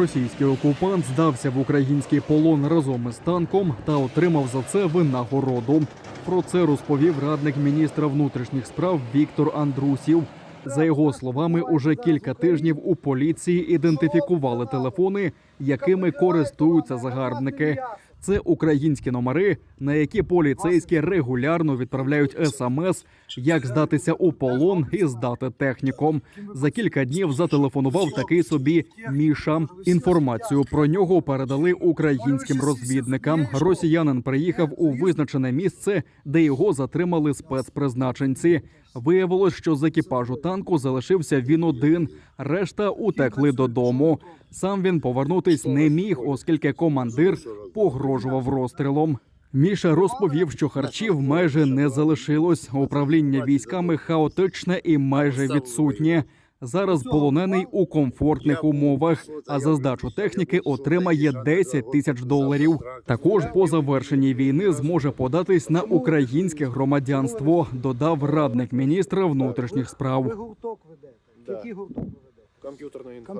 Російський окупант здався в український полон разом із танком та отримав за це винагороду. Про це розповів радник міністра внутрішніх справ Віктор Андрусів. За його словами, уже кілька тижнів у поліції ідентифікували телефони, якими користуються загарбники. Це українські номери, на які поліцейські регулярно відправляють смс, як здатися у полон і здати технікум. За кілька днів зателефонував такий собі Міша. Інформацію про нього передали українським розвідникам. Росіянин приїхав у визначене місце, де його затримали спецпризначенці. Виявилось, що з екіпажу танку залишився він один, решта утекли додому. Сам він повернутись не міг, оскільки командир погрожував розстрілом. Міша розповів, що харчів майже не залишилось. Управління військами хаотичне і майже відсутнє. Зараз полонений у комфортних умовах, а за здачу техніки отримає $10 тисяч. Також по завершенні війни зможе податись на українське громадянство, додав радник міністра внутрішніх справ. Ви гурток ведете? Який гурток ви ведете? Комп'ютерна інформатика.